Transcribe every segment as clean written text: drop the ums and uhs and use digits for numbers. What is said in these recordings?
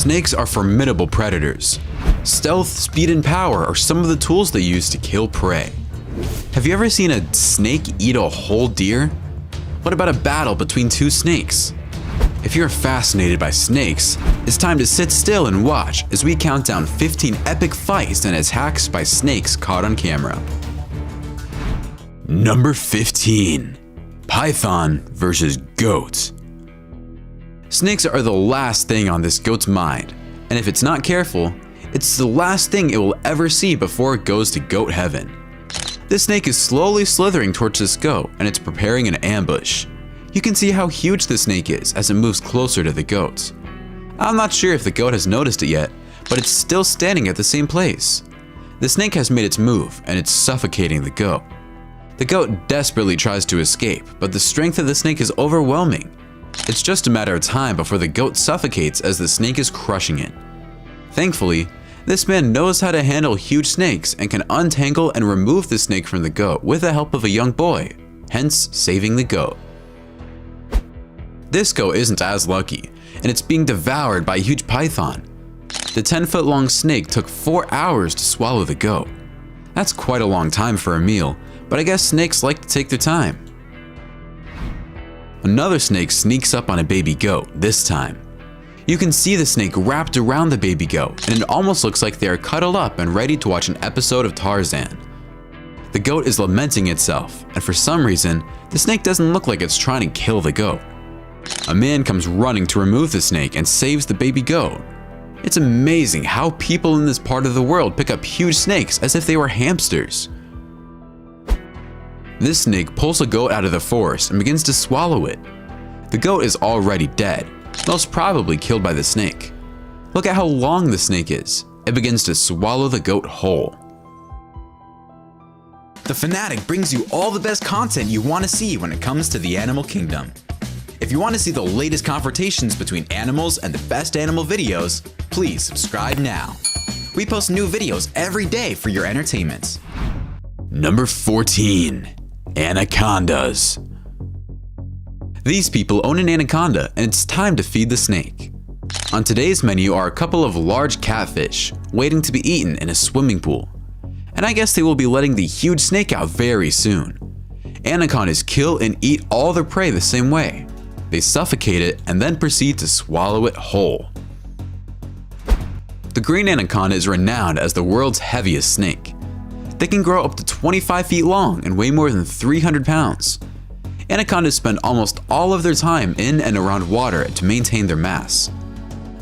Snakes are formidable predators. Stealth, speed, and power are some of the tools they use to kill prey. Have you ever seen a snake eat a whole deer? What about a battle between two snakes? If you're fascinated by snakes, it's time to sit still and watch as we count down 15 epic fights and attacks by snakes caught on camera. Number 15. Python versus goat. Snakes are the last thing on this goat's mind, and if it's not careful, it's the last thing it will ever see before it goes to goat heaven. This snake is slowly slithering towards this goat, and it's preparing an ambush. You can see how huge the snake is as it moves closer to the goat. I'm not sure if the goat has noticed it yet, but it's still standing at the same place. The snake has made its move, and it's suffocating the goat. The goat desperately tries to escape, but the strength of the snake is overwhelming. It's just a matter of time before the goat suffocates as the snake is crushing it. Thankfully, this man knows how to handle huge snakes and can untangle and remove the snake from the goat with the help of a young boy, hence saving the goat. This goat isn't as lucky, and it's being devoured by a huge python. The 10-foot-long snake took 4 hours to swallow the goat. That's quite a long time for a meal, but I guess snakes like to take their time. Another snake sneaks up on a baby goat, this time. You can see the snake wrapped around the baby goat, and it almost looks like they are cuddled up and ready to watch an episode of Tarzan. The goat is lamenting itself, and for some reason, the snake doesn't look like it's trying to kill the goat. A man comes running to remove the snake and saves the baby goat. It's amazing how people in this part of the world pick up huge snakes as if they were hamsters. This snake pulls a goat out of the forest and begins to swallow it. The goat is already dead, most probably killed by the snake. Look at how long the snake is. It begins to swallow the goat whole. The Fanatic brings you all the best content you want to see when it comes to the animal kingdom. If you want to see the latest confrontations between animals and the best animal videos, please subscribe now. We post new videos every day for your entertainment. Number 14. Anacondas. These people own an anaconda, and it's time to feed the snake. On today's menu are a couple of large catfish waiting to be eaten in a swimming pool. And I guess they will be letting the huge snake out very soon. Anacondas kill and eat all their prey the same way. They suffocate it and then proceed to swallow it whole. The green anaconda is renowned as the world's heaviest snake. They can grow up to 25 feet long and weigh more than 300 pounds. Anacondas spend almost all of their time in and around water to maintain their mass.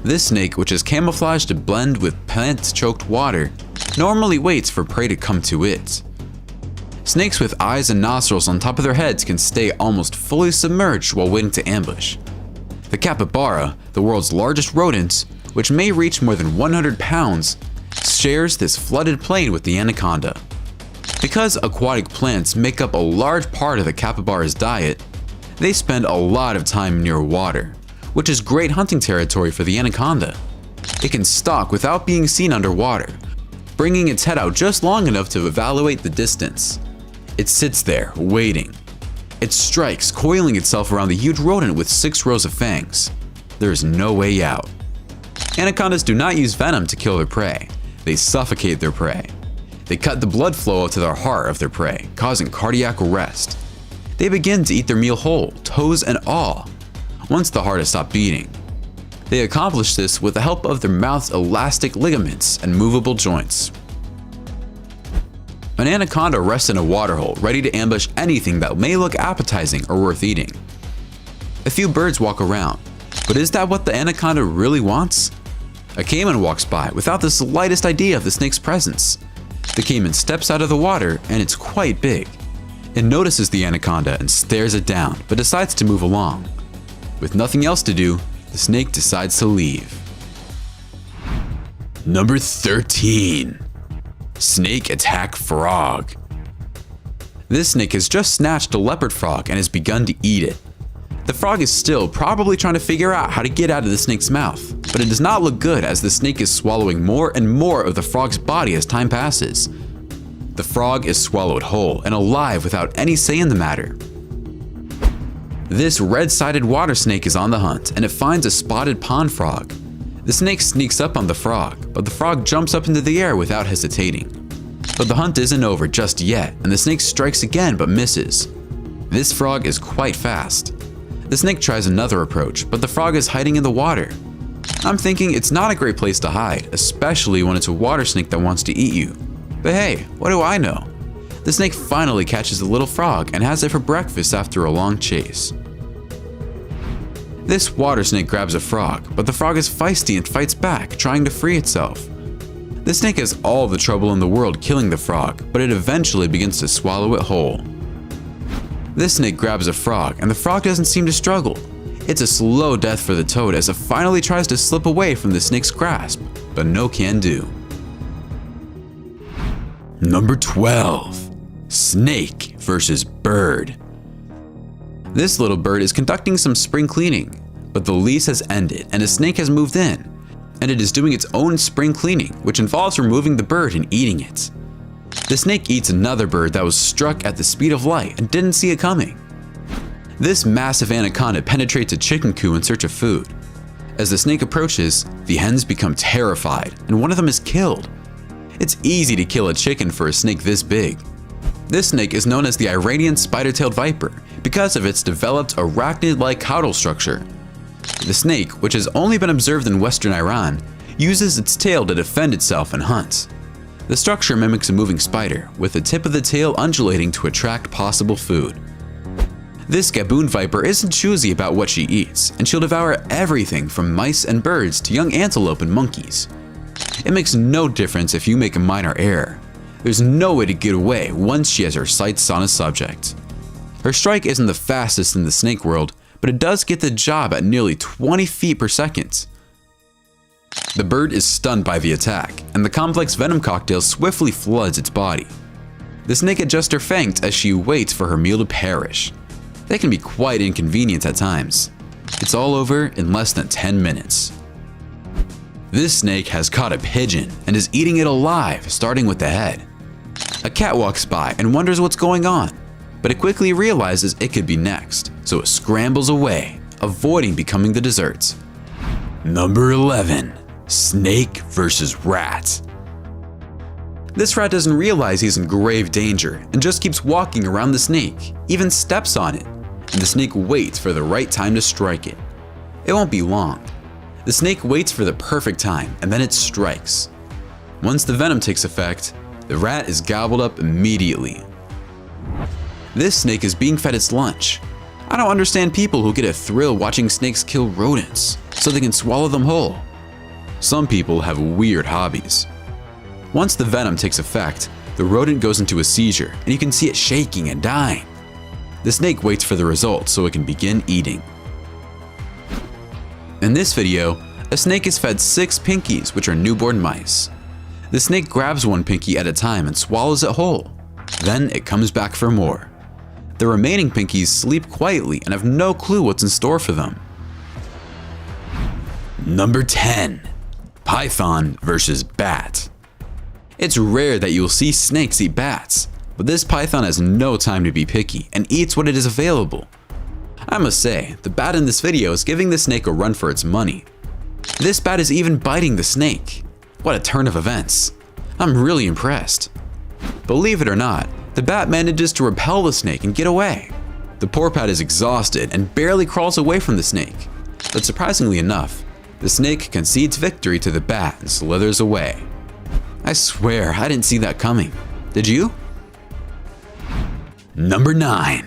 This snake, which is camouflaged to blend with plant-choked water, normally waits for prey to come to it. Snakes with eyes and nostrils on top of their heads can stay almost fully submerged while waiting to ambush. The capybara, the world's largest rodent, which may reach more than 100 pounds, shares this flooded plain with the anaconda. Because aquatic plants make up a large part of the capybara's diet, they spend a lot of time near water, which is great hunting territory for the anaconda. It can stalk without being seen underwater, bringing its head out just long enough to evaluate the distance. It sits there, waiting. It strikes, coiling itself around the huge rodent with 6 rows of fangs. There is no way out. Anacondas do not use venom to kill their prey. They suffocate their prey. They cut the blood flow to the heart of their prey, causing cardiac arrest. They begin to eat their meal whole, toes and all, once the heart has stopped beating. They accomplish this with the help of their mouth's elastic ligaments and movable joints. An anaconda rests in a waterhole, ready to ambush anything that may look appetizing or worth eating. A few birds walk around, but is that what the anaconda really wants? A caiman walks by without the slightest idea of the snake's presence. The caiman steps out of the water, and it's quite big. It notices the anaconda and stares it down, but decides to move along. With nothing else to do, the snake decides to leave. Number 13. Snake attack frog. This snake has just snatched a leopard frog and has begun to eat it. The frog is still probably trying to figure out how to get out of the snake's mouth, but it does not look good as the snake is swallowing more and more of the frog's body as time passes. The frog is swallowed whole and alive without any say in the matter. This red-sided water snake is on the hunt, and it finds a spotted pond frog. The snake sneaks up on the frog, but the frog jumps up into the air without hesitating. But the hunt isn't over just yet, and the snake strikes again but misses. This frog is quite fast. The snake tries another approach, but the frog is hiding in the water. I'm thinking it's not a great place to hide, especially when it's a water snake that wants to eat you. But hey, what do I know? The snake finally catches the little frog and has it for breakfast after a long chase. This water snake grabs a frog, but the frog is feisty and fights back, trying to free itself. The snake has all the trouble in the world killing the frog, but it eventually begins to swallow it whole. This snake grabs a frog, and the frog doesn't seem to struggle. It's a slow death for the toad as it finally tries to slip away from the snake's grasp, but no can do. Number 12. Snake versus bird. This little bird is conducting some spring cleaning, but the lease has ended and a snake has moved in, and it is doing its own spring cleaning, which involves removing the bird and eating it. The snake eats another bird that was struck at the speed of light and didn't see it coming. This massive anaconda penetrates a chicken coop in search of food. As the snake approaches, the hens become terrified and one of them is killed. It's easy to kill a chicken for a snake this big. This snake is known as the Iranian spider-tailed viper because of its developed arachnid-like caudal structure. The snake, which has only been observed in western Iran, uses its tail to defend itself and hunt. The structure mimics a moving spider, with the tip of the tail undulating to attract possible food. This gaboon viper isn't choosy about what she eats, and she'll devour everything from mice and birds to young antelope and monkeys. It makes no difference if you make a minor error. There's no way to get away once she has her sights on a subject. Her strike isn't the fastest in the snake world, but it does get the job at nearly 20 feet per second. The bird is stunned by the attack, and the complex venom cocktail swiftly floods its body. The snake adjusts her fangs as she waits for her meal to perish. They can be quite inconvenient at times. It's all over in less than 10 minutes. This snake has caught a pigeon and is eating it alive, starting with the head. A cat walks by and wonders what's going on, but it quickly realizes it could be next, so it scrambles away, avoiding becoming the dessert. Number 11. Snake versus rat. This rat doesn't realize he's in grave danger and just keeps walking around the snake, even steps on it, and the snake waits for the right time to strike it. It won't be long. The snake waits for the perfect time and then it strikes. Once the venom takes effect, the rat is gobbled up immediately. This snake is being fed its lunch. I don't understand people who get a thrill watching snakes kill rodents so they can swallow them whole. Some people have weird hobbies. Once the venom takes effect, the rodent goes into a seizure and you can see it shaking and dying. The snake waits for the result so it can begin eating. In this video, a snake is fed 6 pinkies, which are newborn mice. The snake grabs one pinky at a time and swallows it whole. Then it comes back for more. The remaining pinkies sleep quietly and have no clue what's in store for them. Number 10. Python versus bat. It's rare that you'll see snakes eat bats, but this python has no time to be picky and eats what it is available. I must say, the bat in this video is giving the snake a run for its money. This bat is even biting the snake. What a turn of events. I'm really impressed. Believe it or not, the bat manages to repel the snake and get away. The poor bat is exhausted and barely crawls away from the snake. But surprisingly enough, the snake concedes victory to the bat and slithers away. I swear, I didn't see that coming. Did you? Number 9.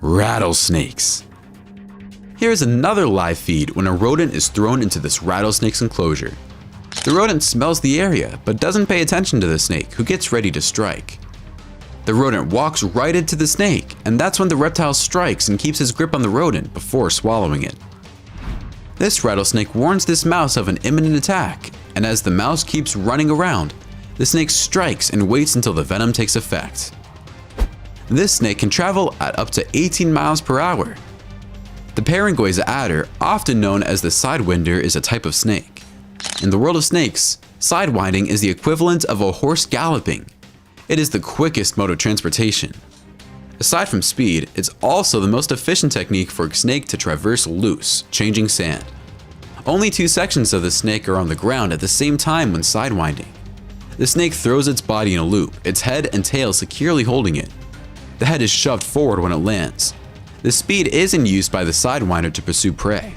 Rattlesnakes. Here's another live feed when a rodent is thrown into this rattlesnake's enclosure. The rodent smells the area, but doesn't pay attention to the snake, who gets ready to strike. The rodent walks right into the snake, and that's when the reptile strikes and keeps his grip on the rodent before swallowing it. This rattlesnake warns this mouse of an imminent attack, and as the mouse keeps running around, the snake strikes and waits until the venom takes effect. This snake can travel at up to 18 miles per hour. The Parangoiza adder, often known as the sidewinder, is a type of snake. In the world of snakes, sidewinding is the equivalent of a horse galloping. It is the quickest mode of transportation. Aside from speed, it's also the most efficient technique for a snake to traverse loose, changing sand. Only 2 sections of the snake are on the ground at the same time when sidewinding. The snake throws its body in a loop, its head and tail securely holding it. The head is shoved forward when it lands. The speed isn't used by the sidewinder to pursue prey.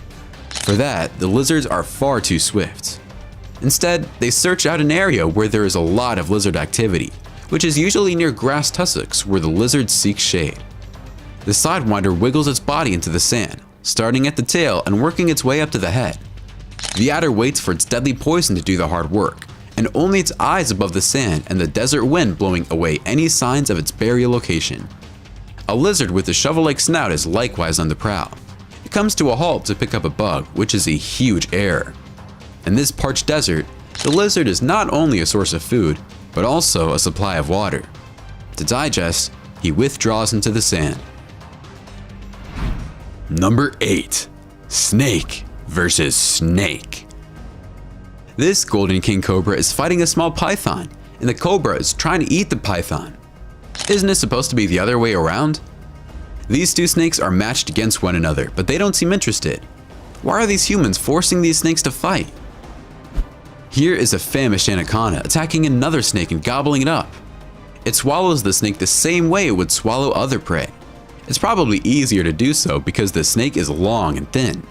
For that, the lizards are far too swift. Instead, they search out an area where there is a lot of lizard activity, which is usually near grass tussocks where the lizards seek shade. The sidewinder wiggles its body into the sand, starting at the tail and working its way up to the head. The adder waits for its deadly poison to do the hard work, and only its eyes above the sand and the desert wind blowing away any signs of its burial location. A lizard with a shovel-like snout is likewise on the prowl. It comes to a halt to pick up a bug, which is a huge error. In this parched desert, the lizard is not only a source of food, but also a supply of water. To digest, he withdraws into the sand. Number 8. Snake versus snake. This golden king cobra is fighting a small python, and the cobra is trying to eat the python. Isn't it supposed to be the other way around? These 2 snakes are matched against one another, but they don't seem interested. Why are these humans forcing these snakes to fight? Here is a famished anaconda attacking another snake and gobbling it up. It swallows the snake the same way it would swallow other prey. It's probably easier to do so because the snake is long and thin.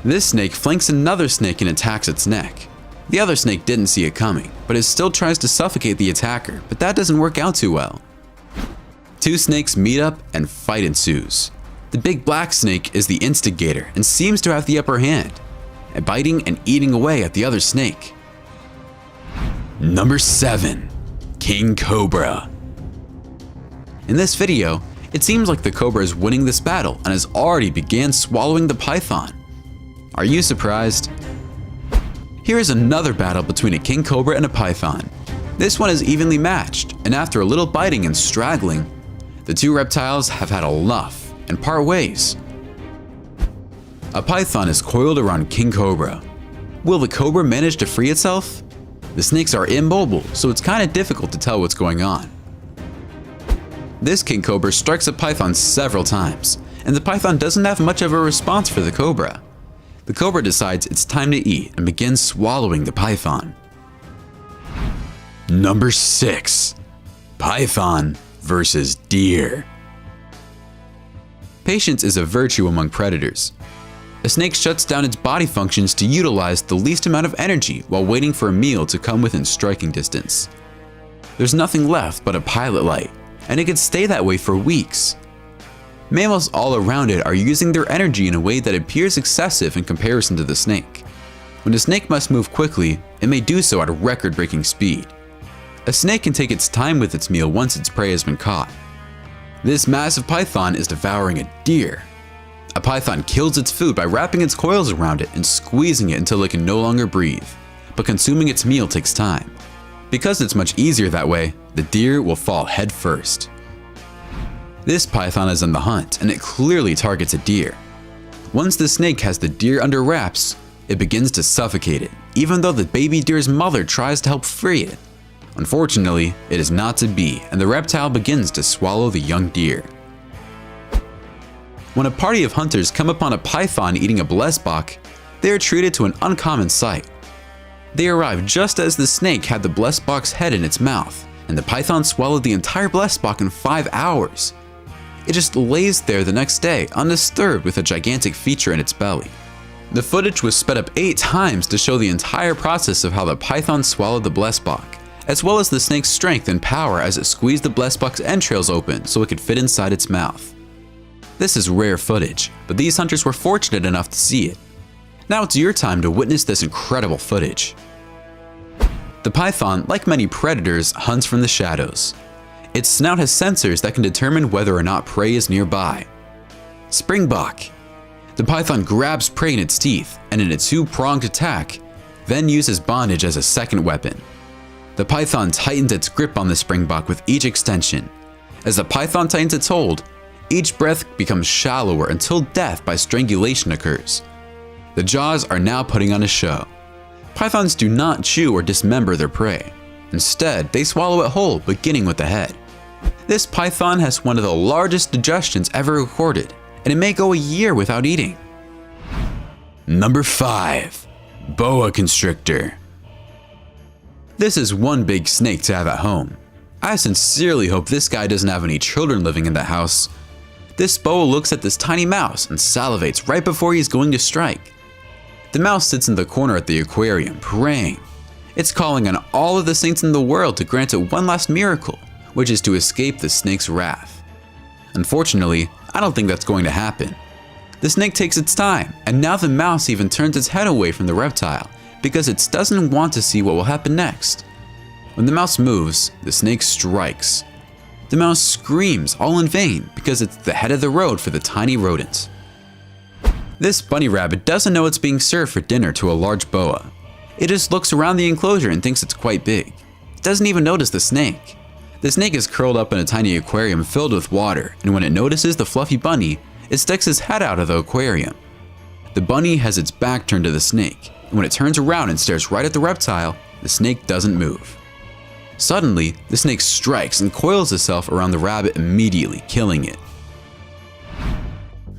This snake flanks another snake and attacks its neck. The other snake didn't see it coming, but it still tries to suffocate the attacker, but that doesn't work out too well. 2 snakes meet up and fight ensues. The big black snake is the instigator and seems to have the upper hand, and biting and eating away at the other snake. Number 7. King Cobra. In this video, it seems like the cobra is winning this battle and has already began swallowing the python. Are you surprised? Here is another battle between a king cobra and a python. This one is evenly matched, and after a little biting and straggling, the 2 reptiles have had enough and part ways. A python is coiled around king cobra. Will the cobra manage to free itself? The snakes are immobile, so it's kind of difficult to tell what's going on. This king cobra strikes a python several times, and the python doesn't have much of a response for the cobra. The cobra decides it's time to eat and begins swallowing the python. Number 6. Python versus deer. Patience is a virtue among predators. A snake shuts down its body functions to utilize the least amount of energy while waiting for a meal to come within striking distance. There's nothing left but a pilot light, and it could stay that way for weeks. Mammals all around it are using their energy in a way that appears excessive in comparison to the snake. When a snake must move quickly, it may do so at a record-breaking speed. A snake can take its time with its meal once its prey has been caught. This massive python is devouring a deer. A python kills its food by wrapping its coils around it and squeezing it until it can no longer breathe, but consuming its meal takes time. Because it's much easier that way, the deer will fall head first. This python is on the hunt, and it clearly targets a deer. Once the snake has the deer under wraps, it begins to suffocate it, even though the baby deer's mother tries to help free it. Unfortunately, it is not to be, and the reptile begins to swallow the young deer. When a party of hunters come upon a python eating a blessbok, they are treated to an uncommon sight. They arrive just as the snake had the blessbok's head in its mouth, and the python swallowed the entire blessbok in 5 hours. It just lays there the next day, undisturbed with a gigantic feature in its belly. The footage was sped up 8 times to show the entire process of how the python swallowed the blessbok, as well as the snake's strength and power as it squeezed the blessbok's entrails open so it could fit inside its mouth. This is rare footage, but these hunters were fortunate enough to see it. Now it's your time to witness this incredible footage. The python, like many predators, hunts from the shadows. Its snout has sensors that can determine whether or not prey is nearby. Springbok. The python grabs prey in its teeth and in a 2-pronged attack, then uses bondage as a second weapon. The python tightens its grip on the springbok with each extension. As the python tightens its hold, each breath becomes shallower until death by strangulation occurs. The jaws are now putting on a show. Pythons do not chew or dismember their prey. Instead, they swallow it whole, beginning with the head. This python has one of the largest digestions ever recorded, and it may go a year without eating. Number 5. Boa constrictor. This is one big snake to have at home. I sincerely hope this guy doesn't have any children living in the house. This boa looks at this tiny mouse and salivates right before he's going to strike. The mouse sits in the corner at the aquarium, praying. It's calling on all of the saints in the world to grant it one last miracle, which is to escape the snake's wrath. Unfortunately, I don't think that's going to happen. The snake takes its time, and now the mouse even turns its head away from the reptile because it doesn't want to see what will happen next. When the mouse moves, the snake strikes. The mouse screams all in vain because it's the head of the road for the tiny rodent. This bunny rabbit doesn't know it's being served for dinner to a large boa. It just looks around the enclosure and thinks it's quite big. It doesn't even notice the snake. The snake is curled up in a tiny aquarium filled with water, and when it notices the fluffy bunny, it sticks his head out of the aquarium. The bunny has its back turned to the snake, and when it turns around and stares right at the reptile, the snake doesn't move. Suddenly, the snake strikes and coils itself around the rabbit immediately, killing it.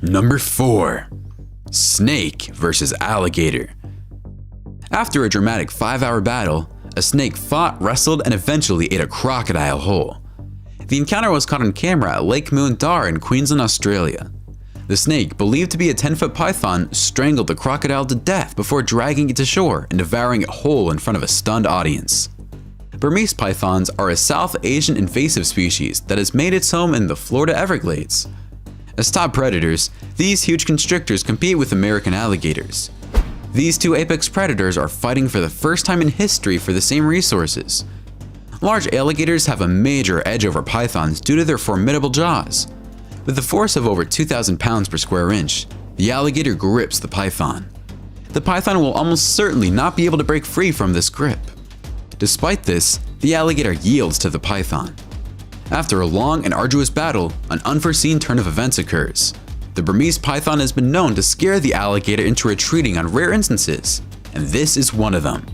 Number 4. Snake versus alligator. After a dramatic 5-hour battle, a snake fought, wrestled, and eventually ate a crocodile whole. The encounter was caught on camera at Lake Muintar in Queensland, Australia. The snake, believed to be a 10-foot python, strangled the crocodile to death before dragging it to shore and devouring it whole in front of a stunned audience. Burmese pythons are a South Asian invasive species that has made its home in the Florida Everglades. As top predators, these huge constrictors compete with American alligators. These two apex predators are fighting for the first time in history for the same resources. Large alligators have a major edge over pythons due to their formidable jaws. With a force of over 2,000 pounds per square inch, the alligator grips the python. The python will almost certainly not be able to break free from this grip. Despite this, the alligator yields to the python. After a long and arduous battle, an unforeseen turn of events occurs. The Burmese python has been known to scare the alligator into retreating on rare instances, and this is one of them.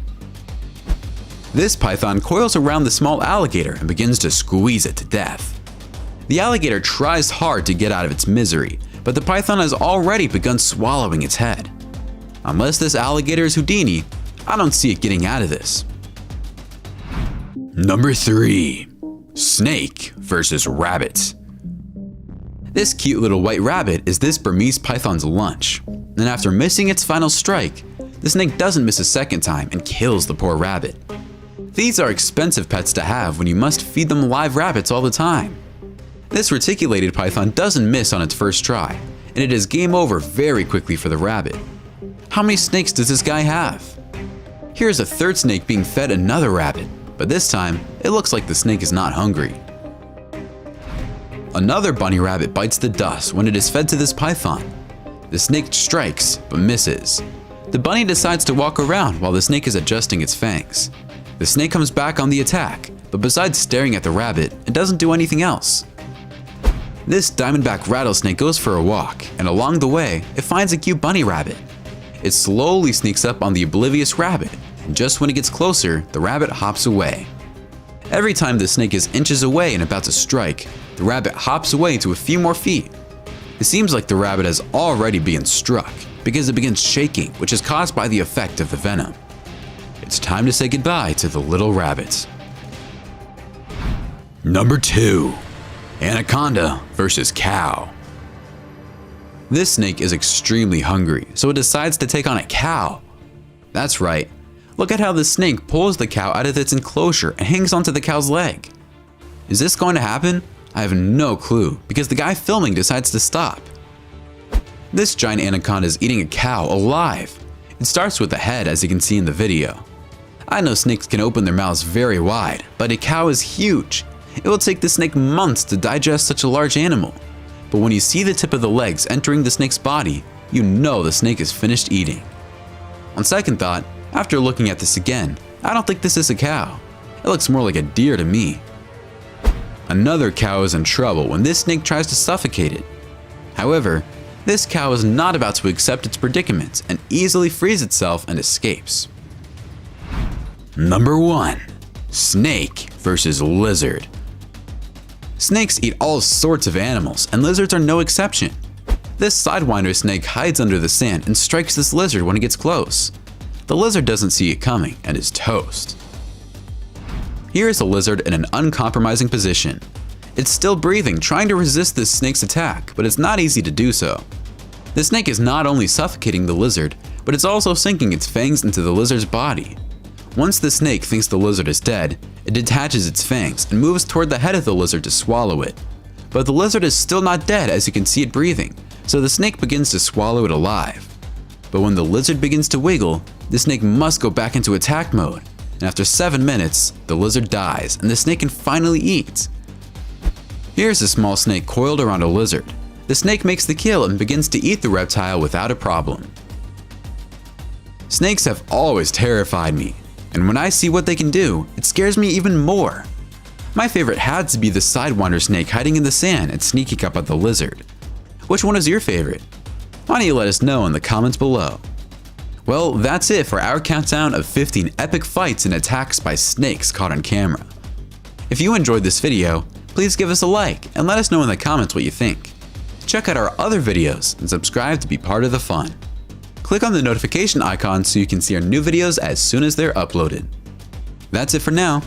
This python coils around the small alligator and begins to squeeze it to death. The alligator tries hard to get out of its misery, but the python has already begun swallowing its head. Unless this alligator is Houdini, I don't see it getting out of this. Number 3. Snake versus rabbit. This cute little white rabbit is this Burmese python's lunch, and after missing its final strike, the snake doesn't miss a second time and kills the poor rabbit. These are expensive pets to have when you must feed them live rabbits all the time. This reticulated python doesn't miss on its first try, and it is game over very quickly for the rabbit. How many snakes does this guy have? Here's a third snake being fed another rabbit, but this time, it looks like the snake is not hungry. Another bunny rabbit bites the dust when it is fed to this python. The snake strikes, but misses. The bunny decides to walk around while the snake is adjusting its fangs. The snake comes back on the attack, but besides staring at the rabbit, it doesn't do anything else. This diamondback rattlesnake goes for a walk, and along the way, it finds a cute bunny rabbit. It slowly sneaks up on the oblivious rabbit, and just when it gets closer, the rabbit hops away. Every time the snake is inches away and about to strike, the rabbit hops away to a few more feet. It seems like the rabbit has already been struck, because it begins shaking, which is caused by the effect of the venom. It's time to say goodbye to the little rabbit. Number 2. Anaconda versus cow. This snake is extremely hungry, so it decides to take on a cow. That's right. Look at how the snake pulls the cow out of its enclosure and hangs onto the cow's leg. Is this going to happen? I have no clue, because the guy filming decides to stop. This giant anaconda is eating a cow alive. It starts with the head, as you can see in the video. I know snakes can open their mouths very wide, but a cow is huge. It will take the snake months to digest such a large animal. But when you see the tip of the legs entering the snake's body, you know the snake is finished eating. On second thought, after looking at this again, I don't think this is a cow. It looks more like a deer to me. Another cow is in trouble when this snake tries to suffocate it. However, this cow is not about to accept its predicament and easily frees itself and escapes. Number 1. Snake versus lizard. Snakes eat all sorts of animals, and lizards are no exception. This sidewinder snake hides under the sand and strikes this lizard when it gets close. The lizard doesn't see it coming and is toast. Here is a lizard in an uncompromising position. It's still breathing, trying to resist this snake's attack, but it's not easy to do so. The snake is not only suffocating the lizard, but it's also sinking its fangs into the lizard's body. Once the snake thinks the lizard is dead, it detaches its fangs and moves toward the head of the lizard to swallow it. But the lizard is still not dead, as you can see it breathing, so the snake begins to swallow it alive. But when the lizard begins to wiggle, the snake must go back into attack mode, and after 7 minutes, the lizard dies and the snake can finally eat. Here's a small snake coiled around a lizard. The snake makes the kill and begins to eat the reptile without a problem. Snakes have always terrified me, and when I see what they can do, it scares me even more. My favorite had to be the sidewinder snake hiding in the sand and sneaking up at the lizard. Which one is your favorite? Why don't you let us know in the comments below. Well, that's it for our countdown of 15 epic fights and attacks by snakes caught on camera. If you enjoyed this video, please give us a like and let us know in the comments what you think. Check out our other videos and subscribe to be part of the fun. Click on the notification icon so you can see our new videos as soon as they're uploaded. That's it for now.